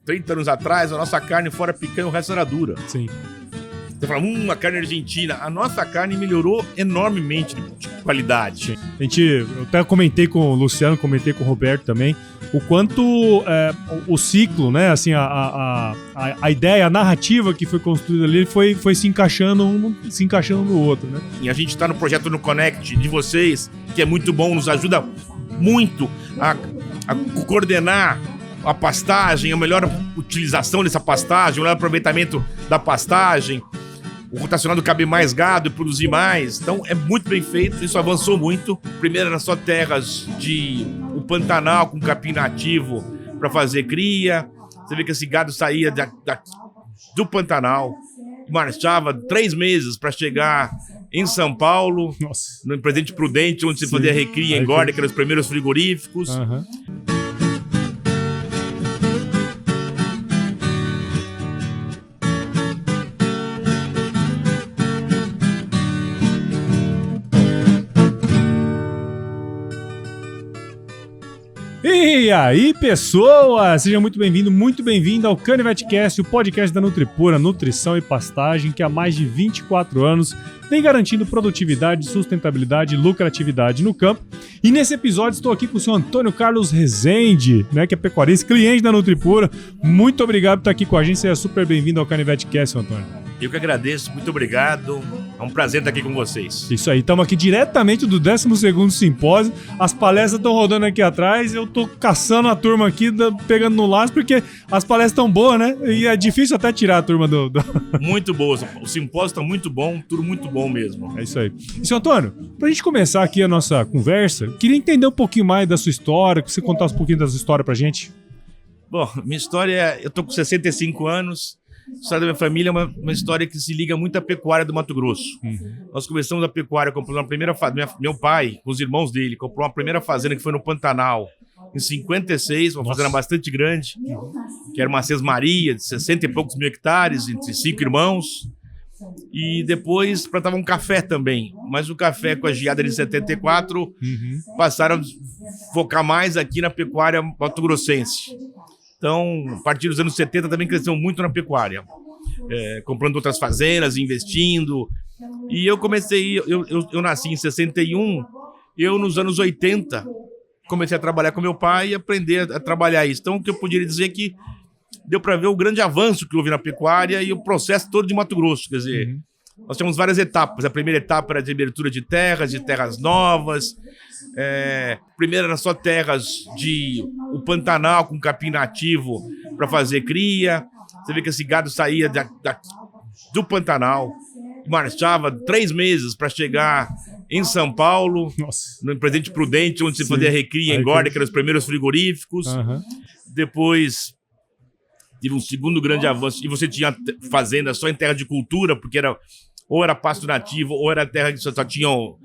30 anos atrás, a nossa carne fora picanha, o resto era dura. Sim. Você fala, uma carne argentina. A nossa carne melhorou enormemente de qualidade. Eu até comentei com o Luciano, comentei com o Roberto também, o quanto o ciclo, né, assim, a ideia, a narrativa que foi construída ali foi se encaixando no outro, né? E a gente está no projeto no Connect de vocês, que é muito bom, nos ajuda muito a coordenar a pastagem, a melhor utilização dessa pastagem, o melhor aproveitamento da pastagem, o rotacionado caber mais gado e produzir mais. Então é muito bem feito, isso avançou muito. Primeiro eram só terras de o Pantanal com capim nativo para fazer cria. Você vê que esse gado saía do Pantanal, marchava 3 meses para chegar em São Paulo, no Presidente Prudente, onde se fazia recria, engorda, que eram os primeiros frigoríficos. Uhum. E aí, pessoas! Seja muito bem-vindo ao CanivetCast, o podcast da Nutripura, nutrição e pastagem, que há mais de 24 anos vem garantindo produtividade, sustentabilidade e lucratividade no campo. E nesse episódio estou aqui com o senhor Antônio Carlos Rezende, né, que é pecuarista, cliente da Nutripura. Muito obrigado por estar aqui com a gente, seja super bem-vindo ao CanivetCast, senhor Antônio. Eu que agradeço, muito obrigado. É um prazer estar aqui com vocês. Isso aí, estamos aqui diretamente do 12º simpósio. As palestras estão rodando aqui atrás. Eu tô caçando a turma aqui, pegando no laço, porque as palestras estão boas, né? E é difícil até tirar a turma do... Muito boas. O simpósio está muito bom, tudo muito bom mesmo. É isso aí. E, senhor Antônio, pra gente começar aqui a nossa conversa, queria entender um pouquinho mais da sua história, que você contasse um pouquinho da sua história pra gente. Bom, minha história, eu tô com 65 anos. A história da minha família é uma história que se liga muito à pecuária do Mato Grosso. Nós começamos a pecuária comprando a primeira fazenda. Meu pai, com os irmãos dele, comprou uma primeira fazenda que foi no Pantanal, em 56, uma fazenda bastante grande, que era uma sesmaria de 60 e poucos mil hectares, entre 5 irmãos. E depois plantavam café também. Mas o café, com a geada de 74, passaram a focar mais aqui na pecuária mato-grossense. Então, a partir dos anos 70 também cresceu muito na pecuária, comprando outras fazendas, investindo. E eu comecei, eu nasci em 61, eu nos anos 80 comecei a trabalhar com meu pai e aprender a trabalhar isso. Então, o que eu poderia dizer é que deu para ver o grande avanço que houve na pecuária e o processo todo de Mato Grosso. Quer dizer, nós tínhamos várias etapas. A primeira etapa era de abertura de terras novas. Primeiro eram só terras de o Pantanal com capim nativo para fazer cria. Você vê que esse gado saía do Pantanal, marchava 3 meses para chegar em São Paulo, no Presidente Prudente, onde se fazia recria, engorda, que eram os primeiros frigoríficos. Depois teve um segundo grande avanço, e você tinha fazenda só em terra de cultura, porque ou era pasto nativo, ou era terra que só tinham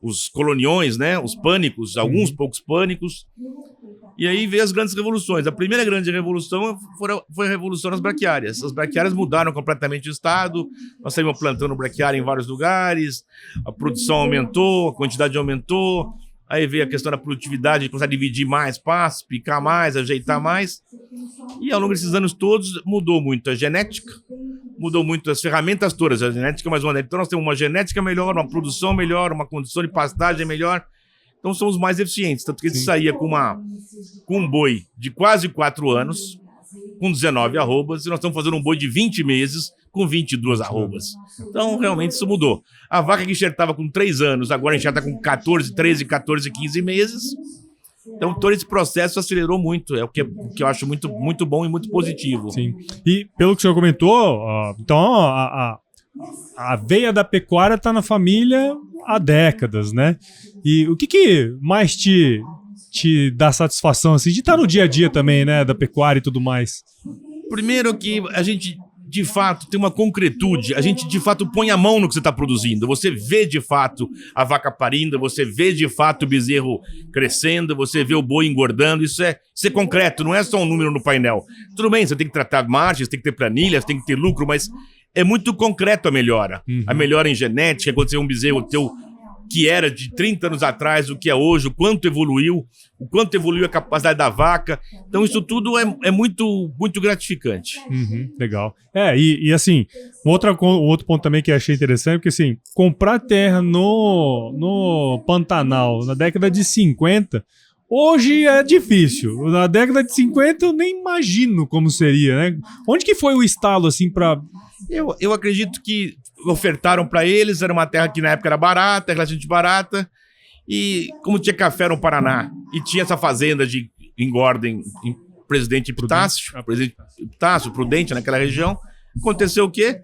os coloniões, né? Os pânicos, alguns poucos pânicos. E aí veio as grandes revoluções. A primeira grande revolução foi a revolução das braquiárias. As braquiárias mudaram completamente o estado. Nós saímos plantando braquiária em vários lugares. A produção aumentou, a quantidade aumentou. Aí veio a questão da produtividade, de começar a dividir mais pastos, picar mais, ajeitar mais. E ao longo desses anos todos mudou muito a genética, mudou muito as ferramentas todas. A genética mais uma. Então nós temos uma genética melhor, uma produção melhor, uma condição de pastagem melhor. Então somos mais eficientes. Tanto que ele saía com um boi de quase 4 anos, com 19 arrobas, e nós estamos fazendo um boi de 20 meses com 22 arrobas. Então, realmente, isso mudou. A vaca que enxertava com 3 anos, agora enxerta com 14, 13, 14, 15 meses. Então, todo esse processo acelerou muito. É o que eu acho muito, muito bom e muito positivo. Sim. E, pelo que o senhor comentou, então, a veia da pecuária está na família há décadas, né? E o que mais te dá satisfação, assim, de estar no dia a dia também, né, da pecuária e tudo mais? Primeiro que a gente, de fato, tem uma concretude, a gente, de fato, põe a mão no que você está produzindo, você vê, de fato, a vaca parindo, você vê, de fato, o bezerro crescendo, você vê o boi engordando, isso é concreto, não é só um número no painel. Tudo bem, você tem que tratar margens, tem que ter planilhas, tem que ter lucro, mas é muito concreto a melhora. A melhora em genética, quando você vê um bezerro teu que era de 30 anos atrás, o que é hoje, o quanto evoluiu a capacidade da vaca. Então, isso tudo é muito, muito gratificante. Legal. E assim, outro ponto também que eu achei interessante, porque assim, comprar terra no Pantanal na década de 50, hoje é difícil. Na década de 50 eu nem imagino como seria, né? Onde que foi o estalo, assim, para... Eu acredito que ofertaram para eles, era uma terra que na época era barata, relativamente barata, e como tinha café no Paraná, e tinha essa fazenda de engorda em Presidente Epitácio, Prudente, naquela região, aconteceu o quê?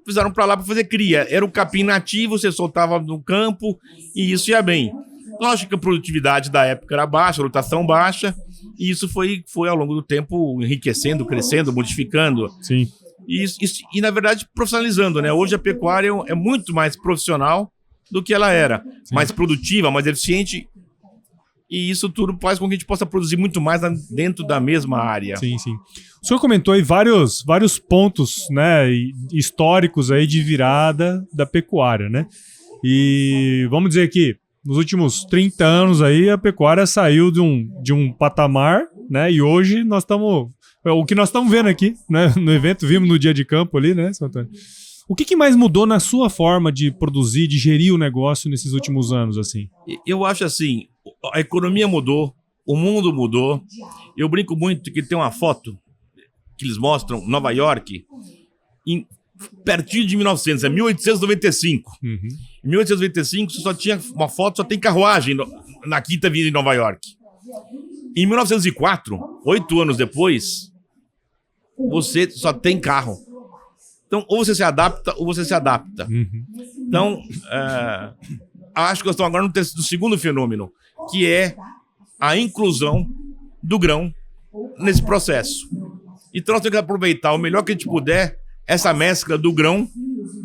Fizeram para lá para fazer cria. Era um capim nativo, você soltava no campo, e isso ia bem. Lógico que a produtividade da época era baixa, a rotação baixa, e isso foi ao longo do tempo enriquecendo, crescendo, modificando. Sim. E, na verdade, profissionalizando, né? Hoje a pecuária é muito mais profissional do que ela era. Sim. Mais produtiva, mais eficiente. E isso tudo faz com que a gente possa produzir muito mais dentro da mesma área. Sim, sim. O senhor comentou aí vários pontos, né, históricos aí de virada da pecuária, né? E vamos dizer que nos últimos 30 anos aí a pecuária saiu de um patamar, né? E hoje nós estamos... O que nós estamos vendo aqui, né, no evento, vimos no dia de campo ali, né, São Antônio? O que mais mudou na sua forma de produzir, de gerir o negócio nesses últimos anos, assim? Eu acho assim, a economia mudou, o mundo mudou. Eu brinco muito que tem uma foto que eles mostram, Nova York, pertinho de 1900, é 1895. Em 1895, você só tinha uma foto, só tem carruagem na Quinta Avenida de Nova York. Em 1904, 8 anos depois, você só tem carro. Então, ou você se adapta, ou você se adapta. Então, acho que nós estamos agora no segundo fenômeno, que é a inclusão do grão nesse processo. Então, nós temos que aproveitar o melhor que a gente puder essa mescla do grão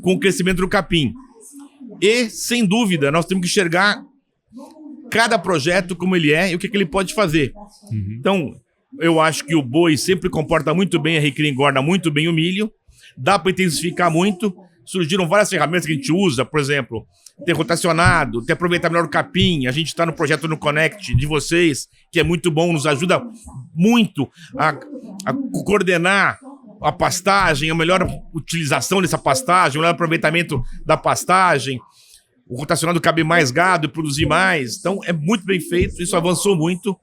com o crescimento do capim. E, sem dúvida, nós temos que enxergar cada projeto como ele é e o que ele pode fazer. Então, eu acho que o boi sempre comporta muito bem, a recria engorda muito bem o milho, dá para intensificar muito, surgiram várias ferramentas que a gente usa, por exemplo, ter rotacionado, ter aproveitado melhor o capim, a gente está no projeto no Connect de vocês, que é muito bom, nos ajuda muito a coordenar a pastagem, a melhor utilização dessa pastagem, o melhor aproveitamento da pastagem, o rotacionado cabe mais gado e produzir mais. Então, é muito bem feito, isso avançou muito.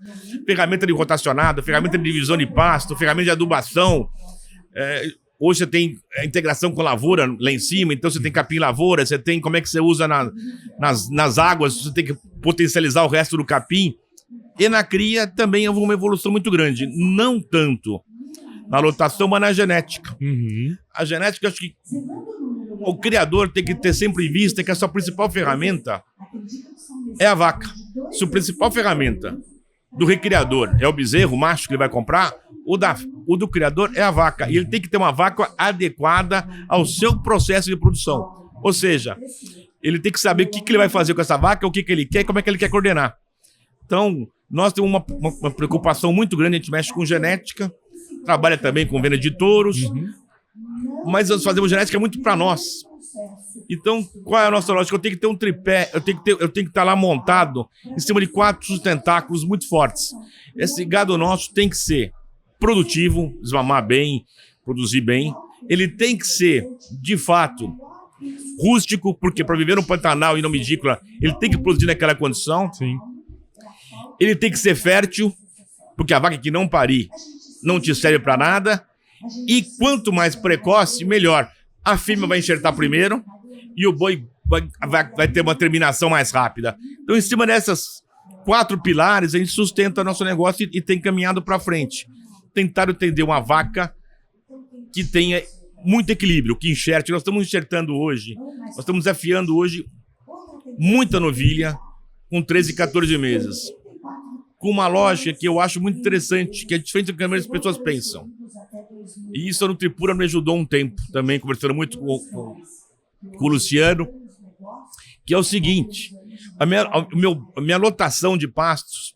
Ferramenta de rotacionado, ferramenta de divisão de pasto, ferramenta de adubação. Hoje você tem a integração com lavoura lá em cima, então você tem capim-lavoura, você tem como é que você usa nas águas, você tem que potencializar o resto do capim. E na cria também houve uma evolução muito grande. Não tanto na lotação, mas na genética. A genética, acho que o criador tem que ter sempre em vista que a sua principal ferramenta é a vaca. Se a principal ferramenta do recriador é o bezerro, o macho que ele vai comprar, o do criador é a vaca. E ele tem que ter uma vaca adequada ao seu processo de produção. Ou seja, ele tem que saber o que ele vai fazer com essa vaca, o que ele quer e como é que ele quer coordenar. Então, nós temos uma preocupação muito grande, a gente mexe com genética, trabalha também com venda de touros, mas nós fazemos genética muito para nós. Então, qual é a nossa lógica? Eu tenho que ter um tripé, eu tenho que estar lá montado em cima de 4 sustentáculos muito fortes. Esse gado nosso tem que ser produtivo, desmamar bem, produzir bem. Ele tem que ser, de fato, rústico, porque para viver no Pantanal e no Medícola, ele tem que produzir naquela condição. Sim. Ele tem que ser fértil, porque a vaca que não parir não te serve para nada. E quanto mais precoce, melhor. A fêmea vai enxertar primeiro e o boi vai ter uma terminação mais rápida. Então, em cima dessas 4 pilares, a gente sustenta nosso negócio e tem caminhado para frente. Tentar entender uma vaca que tenha muito equilíbrio, que enxerte. Nós estamos enxertando hoje, nós estamos desafiando hoje muita novilha com 13, 14 meses. Com uma lógica que eu acho muito interessante, que é diferente do que as pessoas pensam. E isso a Nutripura me ajudou um tempo também, conversando muito com o Luciano, que é o seguinte, a minha lotação de pastos,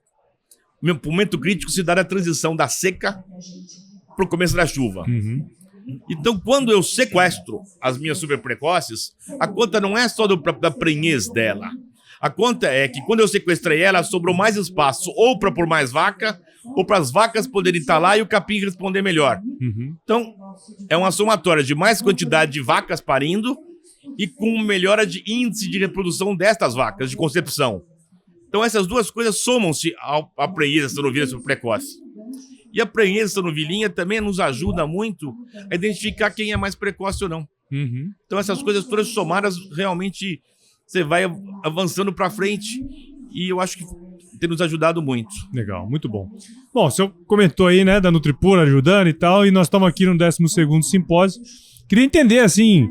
o meu momento crítico se dá na transição da seca para o começo da chuva. Então, quando eu sequestro as minhas super precoces, a conta não é só da prenhez dela. A conta é que quando eu sequestrei ela, sobrou mais espaço ou para pôr mais vaca, ou para as vacas poderem estar lá e o capim responder melhor. Então, é uma somatória de mais quantidade de vacas parindo e com melhora de índice de reprodução destas vacas, de concepção. Então, essas duas coisas somam-se à prenhez da novilha precoce. E a prenhez da novilhinha também nos ajuda muito a identificar quem é mais precoce ou não. Então, essas coisas todas somadas, realmente, você vai avançando para frente e eu acho que tem nos ajudado muito. Legal, muito bom. Bom, o senhor comentou aí, né, da Nutripura ajudando e tal, e nós estamos aqui no 12º simpósio. Queria entender, assim,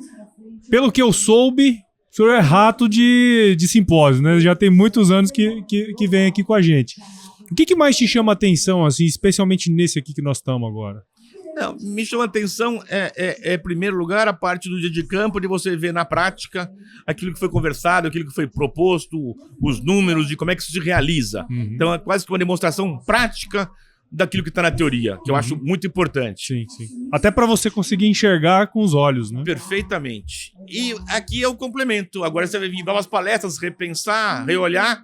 pelo que eu soube, o senhor é rato de simpósio, né? Já tem muitos anos que vem aqui com a gente. O que mais te chama a atenção, assim, especialmente nesse aqui que nós estamos agora? Não, me chama a atenção, em primeiro lugar, a parte do dia de campo, de você ver na prática aquilo que foi conversado, aquilo que foi proposto, os números, de como é que isso se realiza. Então, é quase que uma demonstração prática daquilo que está na teoria, que eu acho muito importante. Sim, sim. Até para você conseguir enxergar com os olhos, né? Perfeitamente. E aqui é o complemento. Agora você vai vir novas palestras, repensar, reolhar,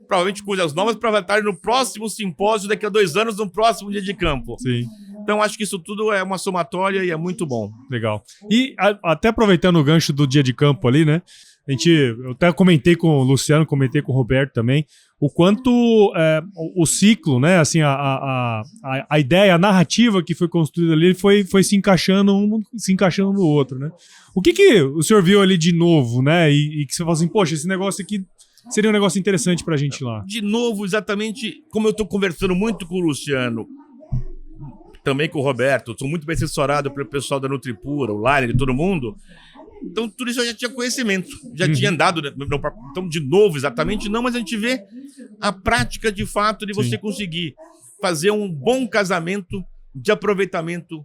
provavelmente coisas novas para estar no próximo simpósio, daqui a 2 anos, no próximo dia de campo. Sim. Então, acho que isso tudo é uma somatória e é muito bom. Legal. E até aproveitando o gancho do dia de campo ali, né? Eu até comentei com o Luciano, comentei com o Roberto também, o quanto o ciclo, né? Assim, a ideia, a narrativa que foi construída ali foi se encaixando no outro, né? O que o senhor viu ali de novo, né? E que você fala assim, poxa, esse negócio aqui seria um negócio interessante pra gente lá. De novo, exatamente como eu estou conversando muito com o Luciano, também com o Roberto, sou muito bem assessorado pelo pessoal da Nutripura, o Liner e todo mundo. Então, tudo isso eu já tinha conhecimento, já tinha andado. Então, de novo, exatamente não, mas a gente vê a prática de fato de você conseguir fazer um bom casamento de aproveitamento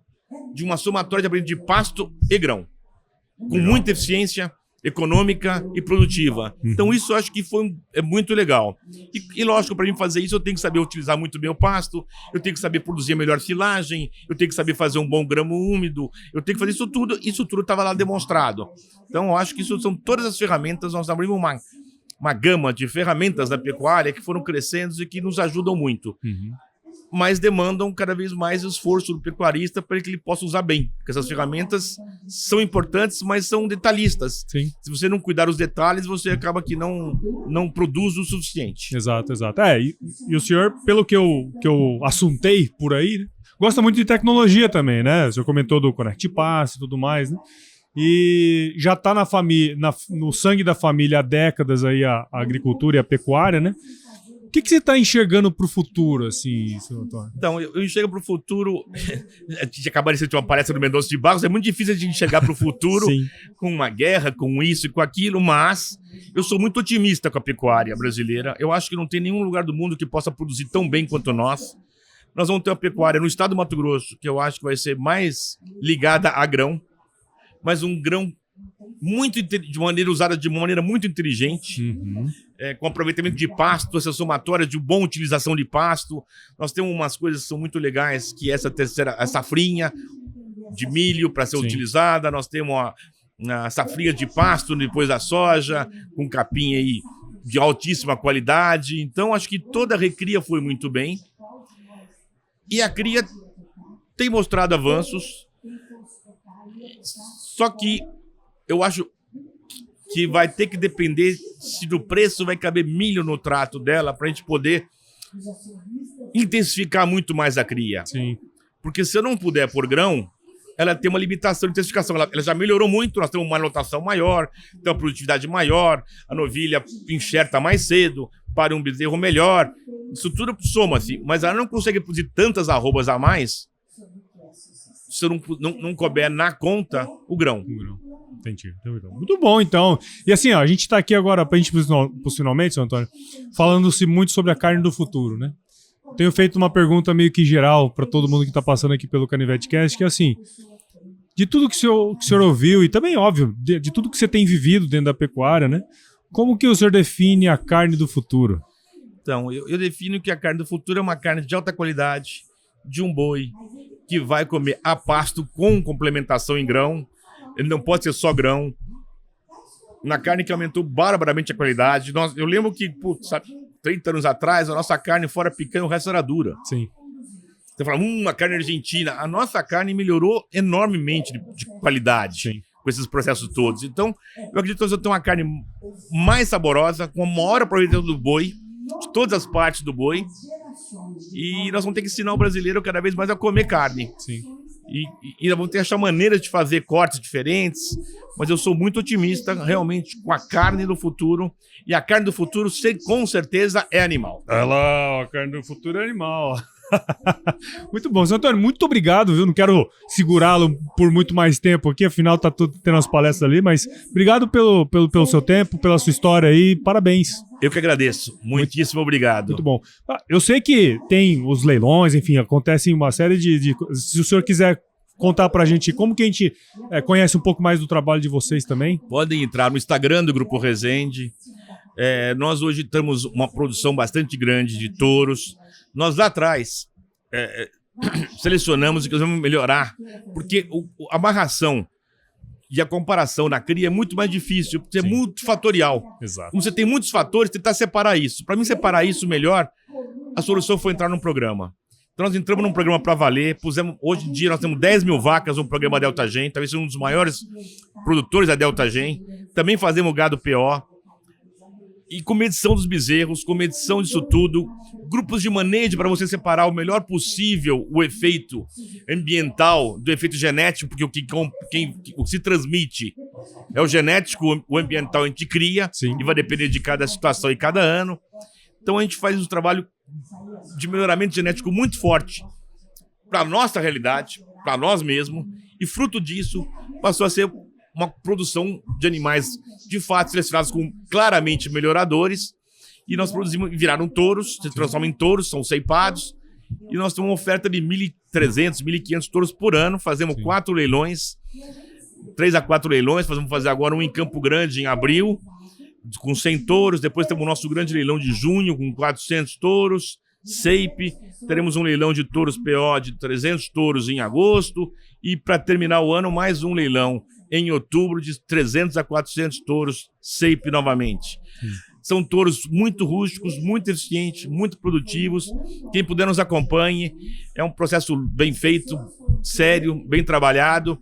de uma somatória de aproveitamento de pasto e grão, com muita eficiência econômica e produtiva. Então, isso eu acho que é muito legal. E lógico, para mim fazer isso, eu tenho que saber utilizar muito bem o pasto, eu tenho que saber produzir a melhor silagem, eu tenho que saber fazer um bom gramo úmido, eu tenho que fazer isso tudo estava lá demonstrado. Então, eu acho que isso são todas as ferramentas, nós abrimos uma gama de ferramentas da pecuária que foram crescendo e que nos ajudam muito. Mas demandam cada vez mais esforço do pecuarista para que ele possa usar bem. Porque essas ferramentas são importantes, mas são detalhistas. Sim. Se você não cuidar dos detalhes, você acaba que não produz o suficiente. Exato, exato. E o senhor, pelo que eu assuntei por aí, né, gosta muito de tecnologia também, né? O senhor comentou do Connect Pass e tudo mais, né? E já está na família, no sangue da família há décadas aí a agricultura e a pecuária, né? O que você está enxergando para o futuro, assim, senhor Antônio? Então, eu enxergo para o futuro... A gente acaba de ser uma palestra do Mendonça de Barros, é muito difícil a gente enxergar para o futuro com uma guerra, com isso e com aquilo, mas eu sou muito otimista com a pecuária brasileira. Eu acho que não tem nenhum lugar do mundo que possa produzir tão bem quanto nós. Nós vamos ter uma pecuária no estado do Mato Grosso, que eu acho que vai ser mais ligada a grão, mas um grão usada de uma maneira muito inteligente, com aproveitamento de pasto, essa somatória de boa utilização de pasto. Nós temos umas coisas que são muito legais, que a safrinha de milho para ser utilizada, nós temos a safrinha de pasto depois da soja, com capim aí de altíssima qualidade. Então, acho que toda a recria foi muito bem. E a cria tem mostrado avanços, só que eu acho que vai ter que depender se do preço vai caber milho no trato dela para a gente poder intensificar muito mais a cria. Sim. Porque se eu não puder pôr grão, ela tem uma limitação de intensificação. Ela já melhorou muito, nós temos uma lotação maior, tem uma produtividade maior, a novilha enxerta mais cedo, para um bezerro melhor. Isso tudo soma-se, mas ela não consegue produzir tantas arrobas a mais se eu não couber na conta o grão. Entendi. Muito bom, então. E assim, ó, a gente tá aqui agora, pra gente finalmente, seu Antônio, falando-se muito sobre a carne do futuro, né? Tenho feito uma pergunta meio que geral para todo mundo que tá passando aqui pelo CanivetCast, que é assim, de tudo que o senhor ouviu, e também, óbvio, de tudo que você tem vivido dentro da pecuária, né? Como que o senhor define a carne do futuro? Então, eu defino que a carne do futuro é uma carne de alta qualidade, de um boi, que vai comer a pasto com complementação em grão. Ele não pode ser só grão. na carne que aumentou barbaramente a qualidade. Eu lembro que, 30 anos atrás, a nossa carne fora picanha, o resto era dura. Sim. Você fala, a carne argentina. A nossa carne melhorou enormemente de qualidade. Sim. Com esses processos todos. Então, eu acredito que nós vamos ter uma carne mais saborosa, com a maior aproveitação do boi, de todas as partes do boi. E nós vamos ter que ensinar o brasileiro cada vez mais a comer carne. Sim. E nós vamos ter que achar maneiras de fazer cortes diferentes, mas eu sou muito otimista realmente com a carne do futuro. E a carne do futuro, com certeza, é animal. Olha lá, a carne do futuro é animal. Muito bom, seu Antônio, muito obrigado, viu? Não quero segurá-lo por muito mais tempo aqui, afinal tá tudo tendo as palestras ali, mas obrigado pelo seu tempo, pela sua história aí, parabéns. Eu que agradeço, muitíssimo obrigado. Muito bom. Eu sei que tem os leilões, enfim, acontecem uma série de... Se o senhor quiser contar pra gente como que a gente conhece um pouco mais do trabalho de vocês também. Podem entrar no Instagram do Grupo Resende. Nós hoje temos uma produção bastante grande de touros. Nós lá atrás selecionamos e queremos melhorar, porque a amarração e a comparação na cria é muito mais difícil, porque é multifatorial. Exato. Como você tem muitos fatores, tentar separar isso. Para mim, separar isso melhor, a solução foi entrar num programa. Então, nós entramos num programa para valer, hoje em dia nós temos 10 mil vacas no programa Delta Gen, talvez seja um dos maiores produtores da Delta Gen. Também fazemos gado PO. E com medição dos bezerros, com medição disso tudo, grupos de manejo para você separar o melhor possível o efeito ambiental do efeito genético, porque o que se transmite é o genético, o ambiental a gente cria. Sim. E vai depender de cada situação e cada ano. Então a gente faz um trabalho de melhoramento genético muito forte para a nossa realidade, para nós mesmos, e fruto disso passou a ser uma produção de animais de fato selecionados com claramente melhoradores, e nós produzimos, viraram touros, se transformam em touros, são ceipados, e nós temos uma oferta de 1.300, 1.500 touros por ano, fazemos 4 leilões, 3 a 4 leilões, vamos fazer agora um em Campo Grande em abril, com 100 touros, depois temos o nosso grande leilão de junho com 400 touros, CEIP, teremos um leilão de touros PO de 300 touros em agosto, e para terminar o ano mais um leilão em outubro de 300 a 400 touros CEIP novamente. São touros muito rústicos, muito eficientes, muito produtivos. Quem puder nos acompanhe. É um processo bem feito, sério, bem trabalhado.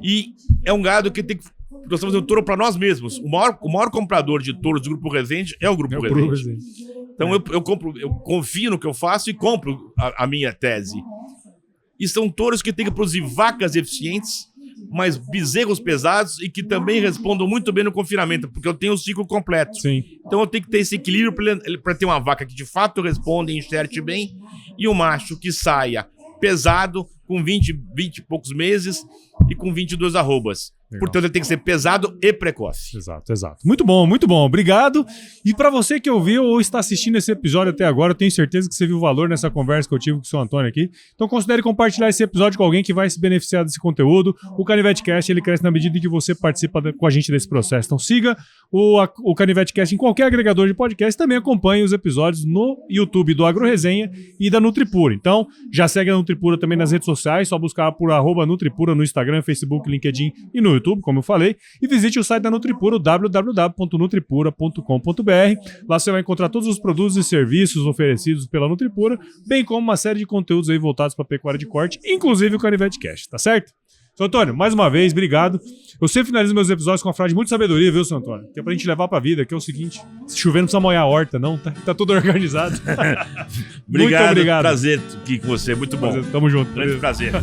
E é um gado que tem que... Nós estamos fazendo touro para nós mesmos. O maior comprador de touros do Grupo Resende é o Grupo Resende. Então eu confio no que eu faço e compro a minha tese. E são touros que têm que produzir vacas eficientes, mas bezerros pesados e que também respondam muito bem no confinamento, porque eu tenho o ciclo completo. Sim. Então eu tenho que ter esse equilíbrio para ter uma vaca que de fato responde e enxerte bem, e um macho que saia pesado, com 20 e poucos meses e com 22 arrobas. Legal. Portanto, ele tem que ser pesado e precoce. Exato, exato. Muito bom, obrigado. E para você que ouviu ou está assistindo esse episódio até agora, eu tenho certeza que você viu o valor nessa conversa que eu tive com o seu Antônio aqui. Então considere compartilhar esse episódio com alguém que vai se beneficiar desse conteúdo. O CanivetCast, ele cresce na medida em que você participa com a gente desse processo. Então siga o CanivetCast em qualquer agregador de podcast. Também acompanhe os episódios no YouTube do AgroResenha e da Nutripura. Então já segue a Nutripura também nas redes sociais, só buscar por @Nutripura no Instagram, Facebook, LinkedIn e no YouTube, como eu falei, e visite o site da Nutripura, www.nutripura.com.br. Lá você vai encontrar todos os produtos e serviços oferecidos pela Nutripura, bem como uma série de conteúdos aí voltados para pecuária de corte, inclusive o CanivetCast, tá certo? Seu Antônio, mais uma vez, obrigado. Eu sempre finalizo meus episódios com uma frase de muita sabedoria, viu, seu Antônio? Que é pra gente levar pra vida, que é o seguinte: se chover não precisa molhar a horta, não, tá tudo organizado. Muito obrigado. Prazer aqui com você, muito bom. Tamo junto. Grande prazer.